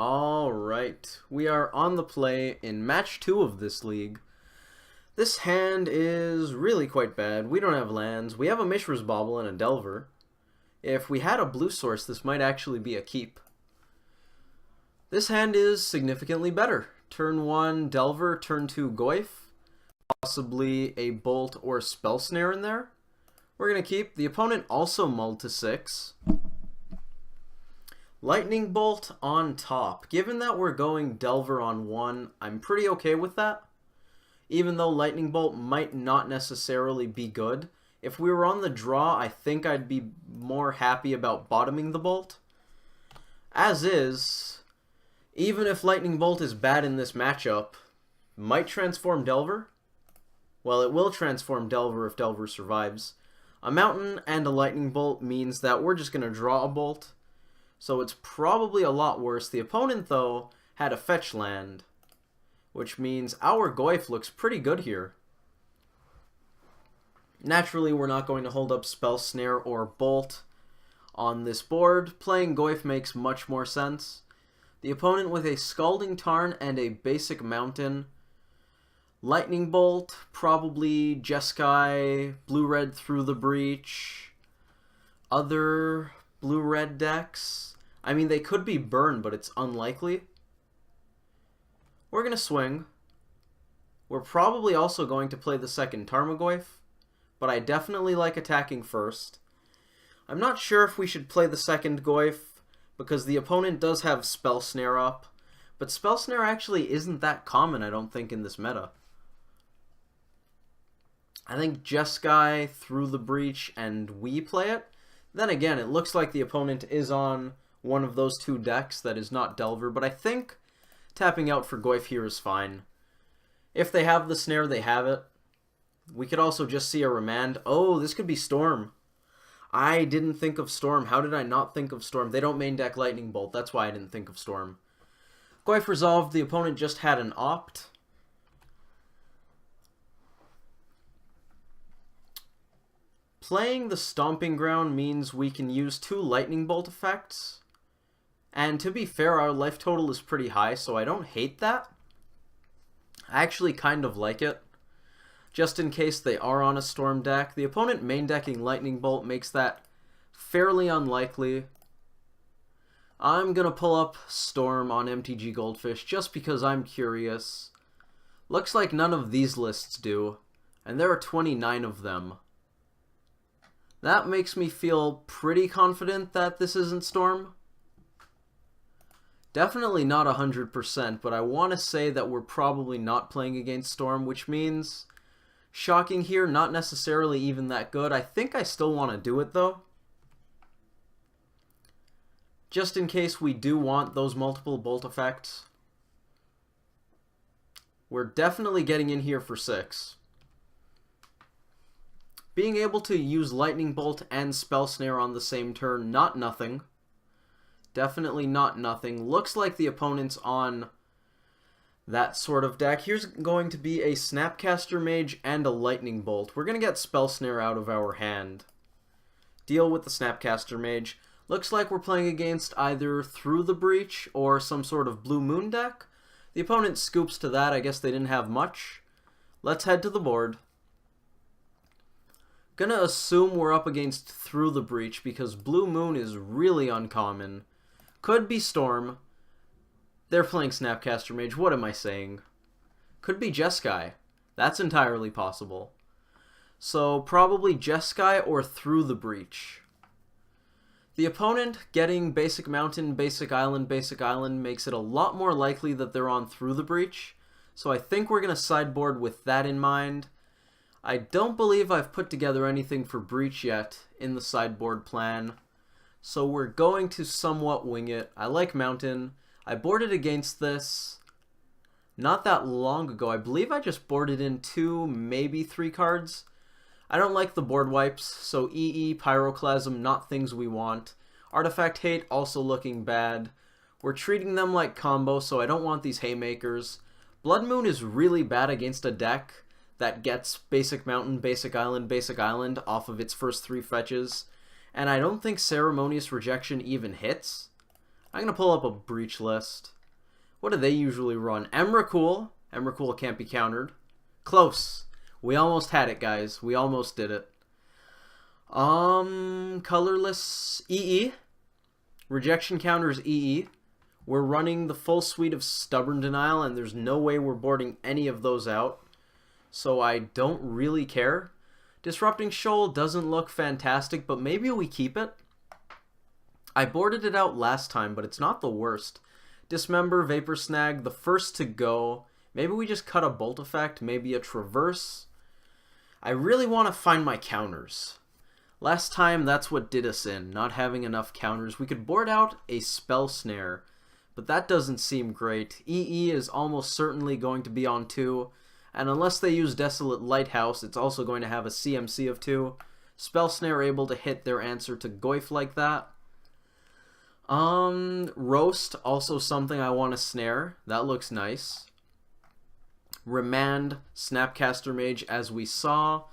Alright, we are on the play in match 2 of this league. This hand is really quite bad. We don't have lands. We have a Mishra's Bauble and a Delver. If we had a blue source, this might actually be a keep. This hand is significantly better. Turn 1 Delver, turn 2 Goyf. Possibly a Bolt or Spell Snare in there. We're going to keep. The opponent also mulled to 6. Lightning Bolt on top. Given that we're going Delver on 1, I'm pretty okay with that. Even though Lightning Bolt might not necessarily be good. If we were on the draw, I think I'd be more happy about bottoming the Bolt. As is, even if Lightning Bolt is bad in this matchup, might transform Delver. Well, it will transform Delver if Delver survives. A Mountain and a Lightning Bolt means that we're just going to draw a Bolt. So it's probably a lot worse. The opponent, though, had a fetch land, which means our Goyf looks pretty good here. Naturally, we're not going to hold up Spell Snare or Bolt on this board. Playing Goyf makes much more sense. The opponent with a Scalding Tarn and a basic Mountain. Lightning Bolt, probably Jeskai, Blue-Red Through the Breach. Other Blue-Red decks. I mean, they could be Burn, but it's unlikely. We're going to swing. We're probably also going to play the second Tarmogoyf, but I definitely like attacking first. I'm not sure if we should play the second Goyf, because the opponent does have Spell Snare up, but Spell Snare actually isn't that common, I don't think, in this meta. I think Jeskai Through the Breach and we play it. Then again, it looks like the opponent is on one of those two decks that is not Delver, but I think tapping out for Goyf here is fine. If they have the snare, they have it. We could also just see a remand. Oh, this could be Storm. I didn't think of Storm. How did I not think of Storm? They don't main deck Lightning Bolt. That's why I didn't think of Storm. Goyf resolved. The opponent just had an opt. Playing the Stomping Ground means we can use 2 Lightning Bolt effects. And to be fair, our life total is pretty high, so I don't hate that. I actually kind of like it. Just in case they are on a Storm deck. The opponent main decking Lightning Bolt makes that fairly unlikely. I'm going to pull up Storm on MTG Goldfish just because I'm curious. Looks like none of these lists do, and there are 29 of them. That makes me feel pretty confident that this isn't Storm. Definitely not 100%, but I want to say that we're probably not playing against Storm, which means shocking here, not necessarily even that good. I think I still want to do it, though. Just in case we do want those multiple Bolt effects. We're definitely getting in here for 6. Being able to use Lightning Bolt and Spell Snare on the same turn, not nothing. Definitely not nothing. Looks like the opponent's on that sort of deck. Here's going to be a Snapcaster Mage and a Lightning Bolt. We're going to get Spell Snare out of our hand. Deal with the Snapcaster Mage. Looks like we're playing against either Through the Breach or some sort of Blue Moon deck. The opponent scoops to that. I guess they didn't have much. Let's head to the board. Gonna assume we're up against Through the Breach because Blue Moon is really uncommon. Could be Storm. They're playing Snapcaster Mage. What am I saying? Could be Jeskai. That's entirely possible. So probably Jeskai or Through the Breach. The opponent getting Basic Mountain, Basic Island makes it a lot more likely that they're on Through the Breach. So I think we're going to sideboard with that in mind. I don't believe I've put together anything for Breach yet in the sideboard plan. So we're going to somewhat wing it. I like Mountain. I boarded against this not that long ago. I believe I just boarded in 2, maybe 3 cards. I don't like the board wipes, so EE, Pyroclasm, not things we want. Artifact Hate, also looking bad. We're treating them like combo, so I don't want these Haymakers. Blood Moon is really bad against a deck that gets Basic Mountain, Basic Island off of its first 3 fetches. And I don't think Ceremonious Rejection even hits. I'm going to pull up a breach list. What do they usually run? Emrakul. Emrakul can't be countered. Close. We almost had it, guys. We almost did it. Colorless EE. Rejection counters EE. We're running the full suite of Stubborn Denial, and there's no way we're boarding any of those out. So I don't really care. Disrupting Shoal doesn't look fantastic, but maybe we keep it. I boarded it out last time, but it's not the worst. Dismember, Vapor Snag, the first to go. Maybe we just cut a Bolt Effect, maybe a Traverse. I really want to find my counters. Last time, that's what did us in, not having enough counters. We could board out a Spell Snare, but that doesn't seem great. EE is almost certainly going to be on 2, and unless they use Desolate Lighthouse, it's also going to have a CMC of 2. Spell Snare able to hit their answer to Goyf like that. Roast, also something I want to snare. That looks nice. Remand, Snapcaster Mage, as we saw.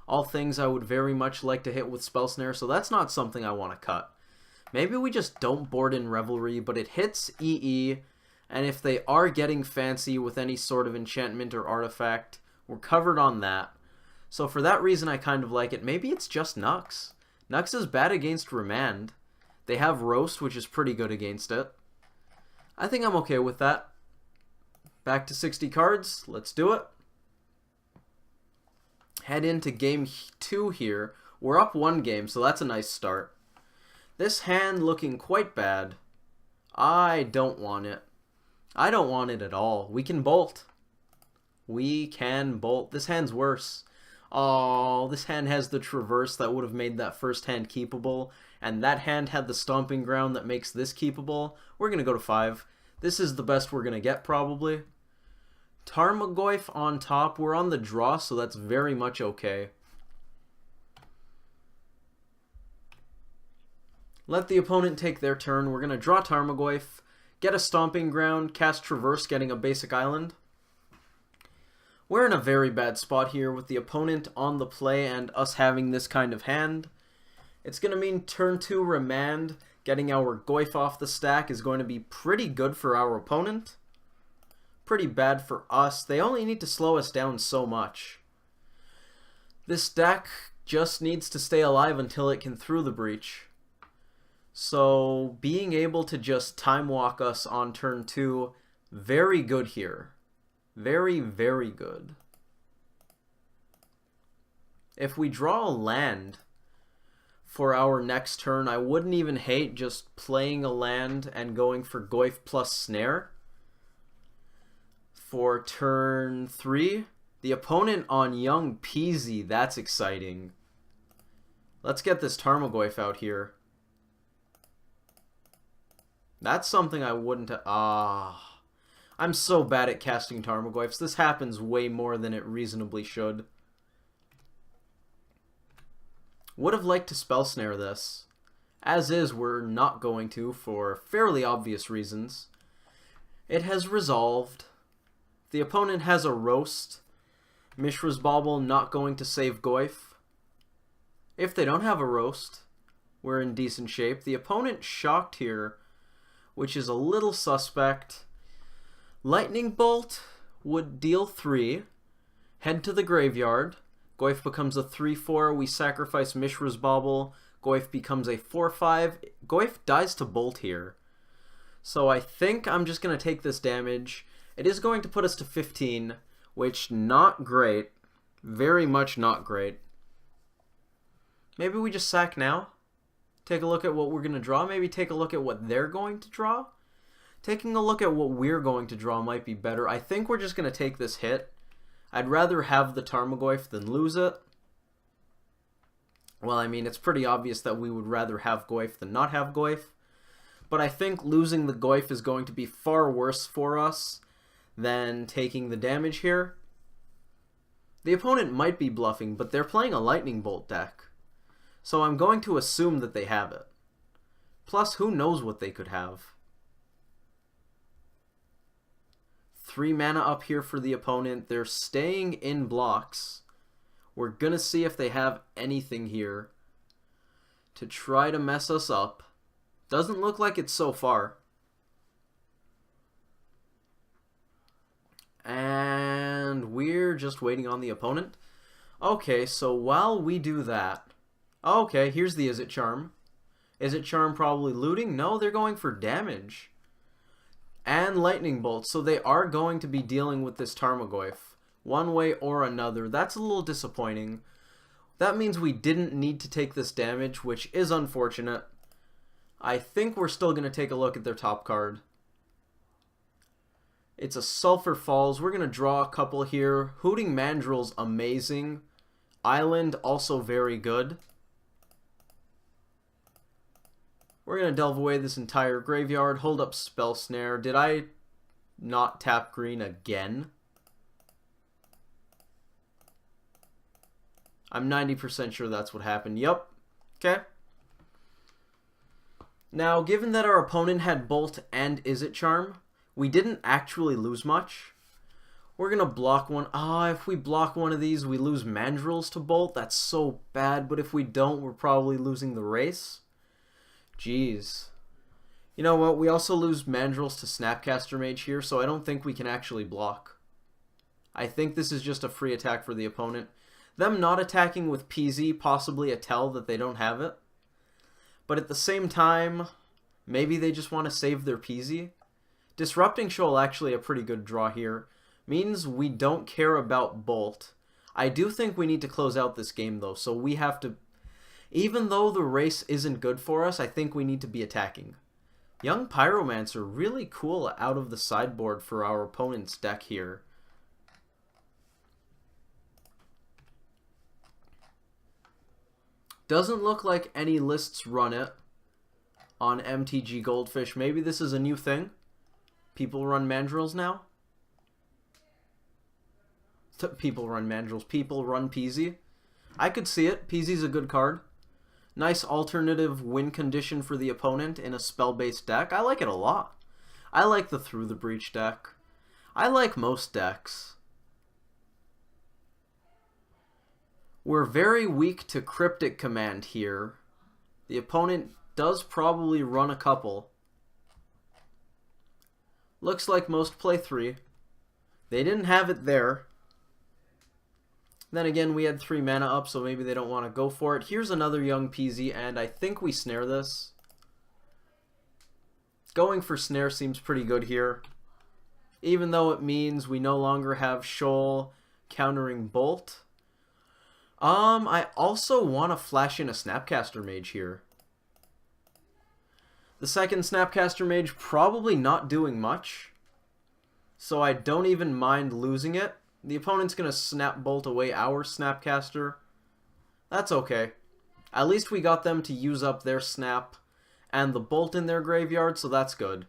All things I would very much like to hit with Spell Snare, so that's not something I want to cut. Maybe we just don't board in Revelry, but it hits EE, and if they are getting fancy with any sort of enchantment or artifact, we're covered on that. So for that reason, I kind of like it. Maybe it's just Nux. Nux is bad against Remand. They have Roast, which is pretty good against it. I think I'm okay with that. Back to 60 cards. Let's do it. Head into game 2 here. We're up 1 game, so that's a nice start. This hand looking quite bad. I don't want it. I don't want it at all. We can bolt. We can bolt. This hand's worse. Oh, this hand has the Traverse that would have made that first hand keepable, and that hand had the Stomping Ground that makes this keepable. We're going to go to 5. This is the best we're going to get, probably. Tarmogoyf on top. We're on the draw, so that's very much okay. Let the opponent take their turn. We're going to draw Tarmogoyf, get a Stomping Ground, cast Traverse, getting a basic island. We're in a very bad spot here with the opponent on the play and us having this kind of hand. It's going to mean turn 2 Remand, getting our Goyf off the stack is going to be pretty good for our opponent. Pretty bad for us. They only need to slow us down so much. This deck just needs to stay alive until it can through the breach. So being able to just time walk us on turn 2, very good here. Very, very good. If we draw a land for our next turn, I wouldn't even hate just playing a land and going for Goyf plus Snare. For turn 3, the opponent on Young Peasy, that's exciting. Let's get this Tarmogoyf out here. That's something I wouldn't... I'm so bad at casting Tarmogoyfs. This happens way more than it reasonably should. Would have liked to Spell Snare this. As is, we're not going to for fairly obvious reasons. It has resolved. The opponent has a Roast. Mishra's Bauble not going to save Goyf. If they don't have a Roast, we're in decent shape. The opponent shocked here, which is a little suspect. Lightning Bolt would deal 3. Head to the graveyard. Goyf becomes a 3-4. We sacrifice Mishra's Bauble. Goyf becomes a 4-5. Goyf dies to Bolt here. So I think I'm just going to take this damage. It is going to put us to 15, which not great. Very much not great. Maybe we just sack now. Take a look at what we're going to draw. Maybe take a look at what they're going to draw. Taking a look at what we're going to draw might be better. I think we're just going to take this hit. I'd rather have the Tarmogoyf than lose it. Well, I mean, it's pretty obvious that we would rather have Goyf than not have Goyf. But I think losing the Goyf is going to be far worse for us than taking the damage here. The opponent might be bluffing, but they're playing a Lightning Bolt deck. So I'm going to assume that they have it. Plus, who knows what they could have. 3 mana up here for the opponent. They're staying in blocks. We're going to see if they have anything here to try to mess us up. Doesn't look like it so far. we're just waiting on the opponent. Okay, so while we do that... Okay, here's the Is It Charm. Is It Charm probably looting? No, they're going for damage. And Lightning Bolt, so they are going to be dealing with this Tarmogoyf. One way or another. That's a little disappointing. That means we didn't need to take this damage, which is unfortunate. I think we're still going to take a look at their top card. It's a Sulphur Falls. We're going to draw a couple here. Hooting Mandrill's amazing. Island, also very good. We're going to delve away this entire graveyard. Hold up Spell Snare. Did I not tap green again? I'm 90% sure that's what happened. Yup. Okay. Now, given that our opponent had Bolt and Is It Charm, we didn't actually lose much. We're going to block one. If we block one of these, we lose Mandrills to Bolt. That's so bad, but if we don't, we're probably losing the race. Jeez. You know what? We also lose Mandrills to Snapcaster Mage here, so I don't think we can actually block. I think this is just a free attack for the opponent. Them not attacking with PZ, possibly a tell that they don't have it. But at the same time, maybe they just want to save their PZ. Disrupting Shoal actually a pretty good draw here. Means we don't care about Bolt. I do think we need to close out this game though, so we have to... Even though the race isn't good for us, I think we need to be attacking. Young Pyromancer, really cool out of the sideboard for our opponent's deck here. Doesn't look like any lists run it on MTG Goldfish. Maybe this is a new thing. People run Mandrills now. People run Mandrills. People run Peasy. I could see it. Peasy's a good card. Nice alternative win condition for the opponent in a spell-based deck. I like it a lot. I like the Through the Breach deck. I like most decks. We're very weak to Cryptic Command here. The opponent does probably run a couple. Looks like most play 3. They didn't have it there. Then again, we had 3 mana up, so maybe they don't want to go for it. Here's another Young Peasy, and I think we snare this. Going for snare seems pretty good here. Even though it means we no longer have Shoal countering Bolt. I also want to flash in a Snapcaster Mage here. The second Snapcaster Mage probably not doing much, so I don't even mind losing it. The opponent's going to Snap Bolt away our Snapcaster. That's okay. At least we got them to use up their Snap and the Bolt in their graveyard, so that's good.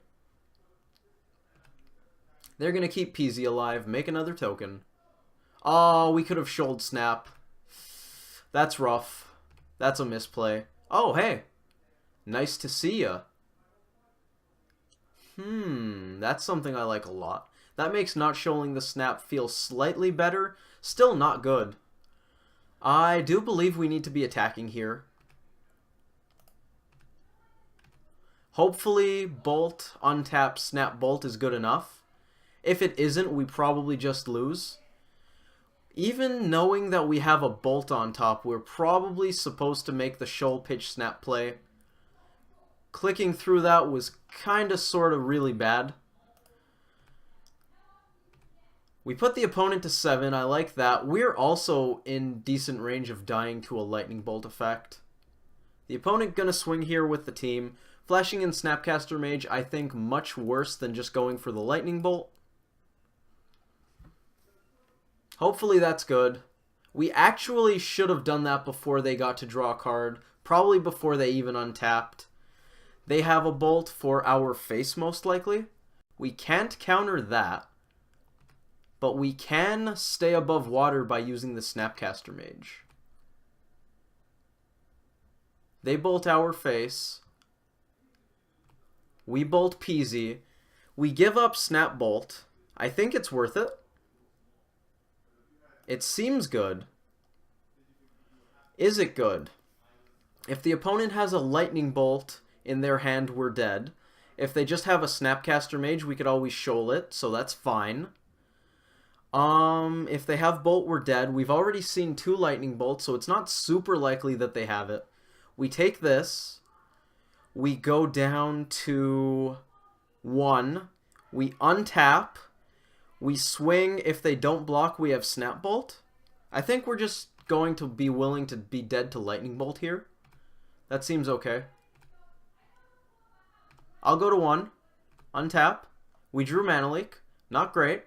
They're going to keep Peasy alive, make another token. Oh, we could have Shoaled Snap. That's rough. That's a misplay. Oh, hey. Nice to see ya. That's something I like a lot. That makes not showing the snap feel slightly better. Still not good. I do believe we need to be attacking here. Hopefully Bolt, untap, Snap Bolt is good enough. If it isn't, we probably just lose. Even knowing that we have a Bolt on top, we're probably supposed to make the Shoal Pitch Snap play. Clicking through that was kinda sorta really bad. We put the opponent to 7, I like that. We're also in decent range of dying to a Lightning Bolt effect. The opponent gonna swing here with the team. Flashing in Snapcaster Mage, I think much worse than just going for the Lightning Bolt. Hopefully that's good. We actually should have done that before they got to draw a card. Probably before they even untapped. They have a Bolt for our face most likely. We can't counter that. But we can stay above water by using the Snapcaster Mage. They Bolt our face. We Bolt Peasy. We give up Snap Bolt. I think it's worth it. It seems good. Is it good? If the opponent has a Lightning Bolt in their hand, we're dead. If they just have a Snapcaster Mage, we could always Shoal it, so that's fine. If they have Bolt, we're dead. We've already seen 2 Lightning Bolts, so it's not super likely that they have it. We take this. We go down to 1. We untap. We swing. If they don't block, we have Snap Bolt. I think we're just going to be willing to be dead to Lightning Bolt here. That seems okay. I'll go to 1. Untap. We drew Mana Leak. Not great.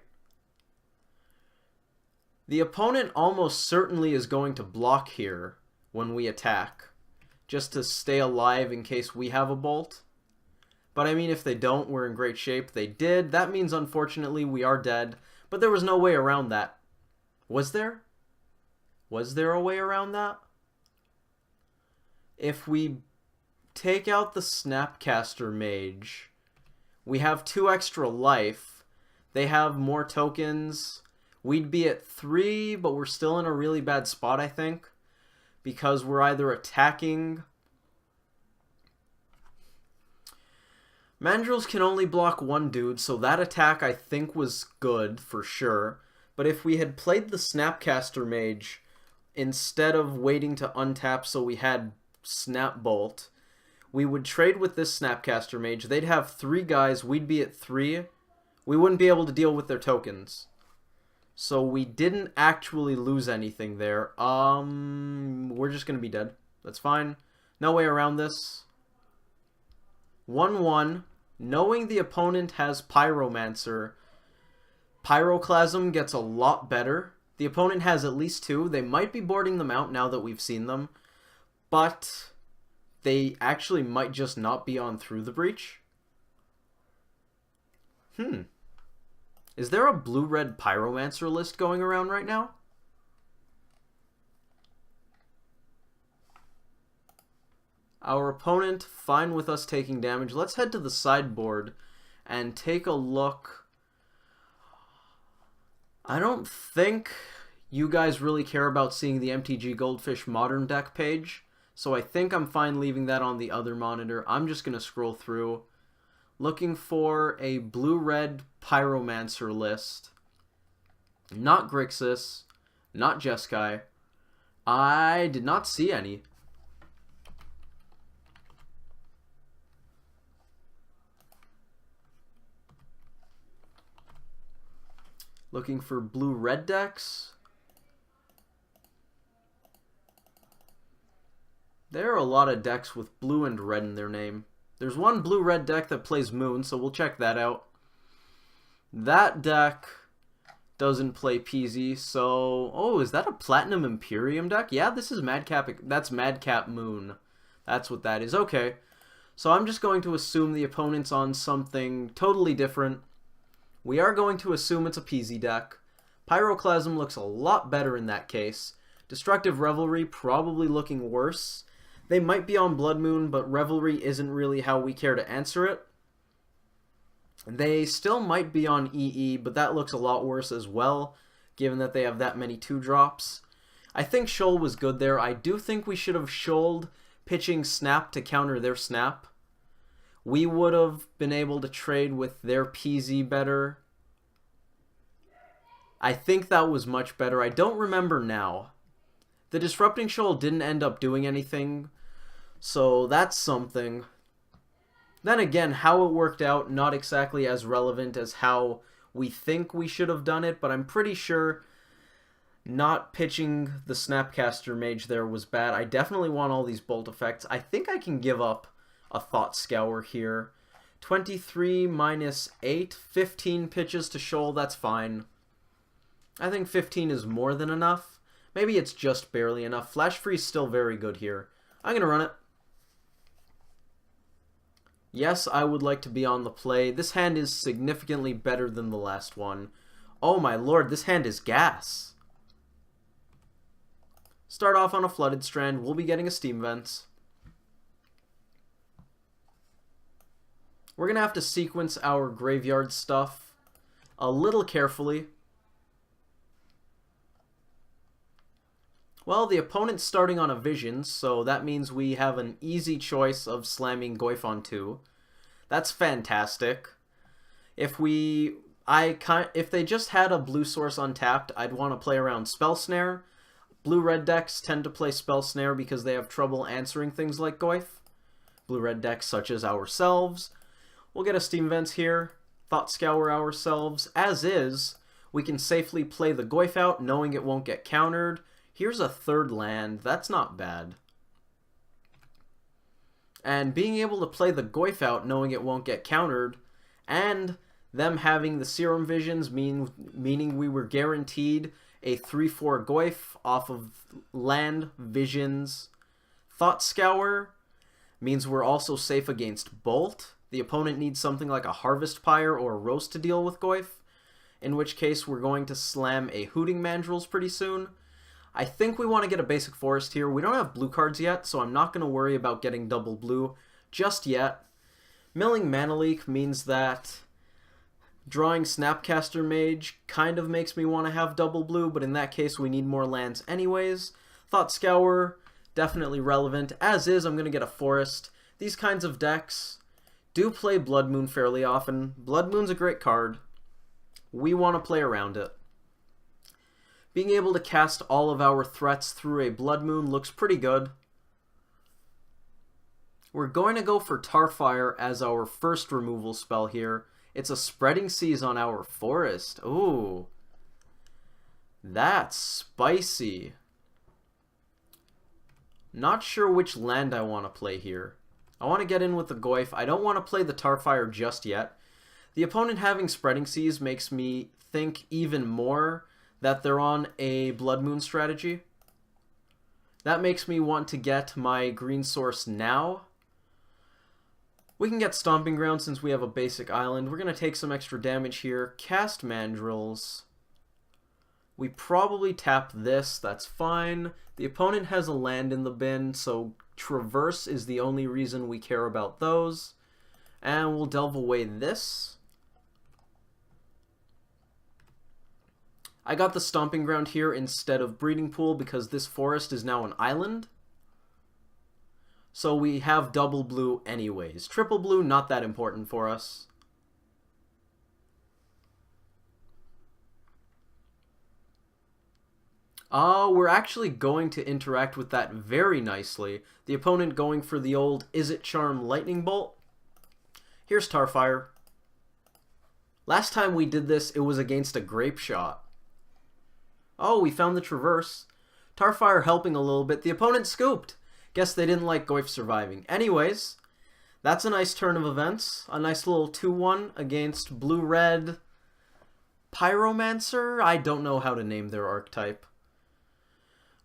The opponent almost certainly is going to block here when we attack, just to stay alive in case we have a Bolt. But I mean, if they don't, we're in great shape. They did. That means, unfortunately, we are dead. But there was no way around that. Was there? Was there a way around that? If we take out the Snapcaster Mage, we have 2 extra life. They have more tokens. We'd be at 3, but we're still in a really bad spot, I think, because we're either attacking... Mandrills can only block 1 dude, so that attack I think was good for sure. But if we had played the Snapcaster Mage instead of waiting to untap so we had Snap Bolt, we would trade with this Snapcaster Mage. They'd have 3 guys, we'd be at 3. We wouldn't be able to deal with their tokens. So we didn't actually lose anything there. We're just going to be dead. That's fine. No way around this. 1-1. Knowing the opponent has Pyromancer, Pyroclasm gets a lot better. The opponent has at least 2. They might be boarding them out now that we've seen them. But they actually might just not be on through the breach. Is there a blue-red Pyromancer list going around right now? Our opponent, fine with us taking damage. Let's head to the sideboard and take a look. I don't think you guys really care about seeing the MTG Goldfish Modern deck page, so I think I'm fine leaving that on the other monitor. I'm just going to scroll through, looking for a blue-red Pyromancer list. Not Grixis, not Jeskai. I did not see any. Looking for blue-red decks. There are a lot of decks with blue and red in their name. There's one blue-red deck that plays Moon, so we'll check that out. That deck doesn't play PZ, so... Oh, is that a Platinum Imperium deck? Yeah, this is Madcap... That's Madcap Moon. That's what that is. Okay. So I'm just going to assume the opponent's on something totally different. We are going to assume it's a PZ deck. Pyroclasm looks a lot better in that case. Destructive Revelry probably looking worse. They might be on Blood Moon, but Revelry isn't really how we care to answer it. They still might be on EE, but that looks a lot worse as well, given that they have that many 2-drops. I think Shoal was good there. I do think we should have Shoaled pitching Snap to counter their Snap. We would have been able to trade with their PZ better. I think that was much better. I don't remember now. The Disrupting Shoal didn't end up doing anything, so that's something. Then again, how it worked out, not exactly as relevant as how we think we should have done it, but I'm pretty sure not pitching the Snapcaster Mage there was bad. I definitely want all these Bolt effects. I think I can give up a Thought Scour here. 23 minus 8, 15 pitches to Shoal, that's fine. I think 15 is more than enough. Maybe it's just barely enough. Flash Freeze still very good here. I'm going to run it. Yes, I would like to be on the play. This hand is significantly better than the last one. Oh my lord, this hand is gas. Start off on a Flooded Strand. We'll be getting a Steam Vents. We're going to have to sequence our graveyard stuff a little carefully. Well, the opponent's starting on a Vision, so that means we have an easy choice of slamming Goyfon 2. That's fantastic. If we... if they just had a blue source untapped, I'd want to play around Spell Snare. Blue-red decks tend to play Spell Snare because they have trouble answering things like Goyf. Blue-red decks such as ourselves. We'll get a Steam Vents here. Thought Scour ourselves. As is, we can safely play the Goyf out knowing it won't get countered. Here's a third land. That's not bad. And being able to play the Goyf out knowing it won't get countered, and them having the Serum Visions meaning we were guaranteed a 3/4 Goyf off of land, visions. Thought Scour means we're also safe against Bolt. The opponent needs something like a Harvest Pyre or a Roast to deal with Goyf, in which case we're going to slam a Hooting Mandrills pretty soon. I think we want to get a basic forest here. We don't have blue cards yet, so I'm not going to worry about getting double blue just yet. Milling Mana Leak means that drawing Snapcaster Mage kind of makes me want to have double blue, but in that case we need more lands anyways. Thought Scour, definitely relevant. As is, I'm going to get a forest. These kinds of decks do play Blood Moon fairly often. Blood Moon's a great card. We want to play around it. Being able to cast all of our threats through a Blood Moon looks pretty good. We're going to go for Tarfire as our first removal spell here. It's a Spreading Seas on our forest. Ooh. That's spicy. Not sure which land I want to play here. I want to get in with the Goyf. I don't want to play the Tarfire just yet. The opponent having Spreading Seas makes me think even more that they're on a Blood Moon strategy. That makes me want to get my green source now. We can get Stomping Ground since we have a basic island. We're going to take some extra damage here. Cast Mandrills. We probably tap this. That's fine. The opponent has a land in the bin, so Traverse is the only reason we care about those. And we'll delve away this. I got the Stomping Ground here instead of Breeding Pool because this forest is now an island. So we have double blue anyways. Triple blue, not that important for us. We're actually going to interact with that very nicely. The opponent going for the old Is It Charm Lightning Bolt. Here's Tarfire. Last time we did this, it was against a Grape Shot. Oh, we found the Traverse. Tarfire helping a little bit. The opponent scooped. Guess they didn't like Goyf surviving. Anyways, that's a nice turn of events. A nice little 2-1 against blue-red Pyromancer? I don't know how to name their archetype.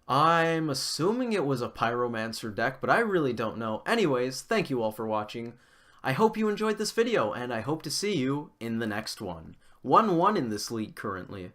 I'm assuming it was a Pyromancer deck, but I really don't know. Anyways, thank you all for watching. I hope you enjoyed this video, and I hope to see you in the next one. 1-1 in this league currently.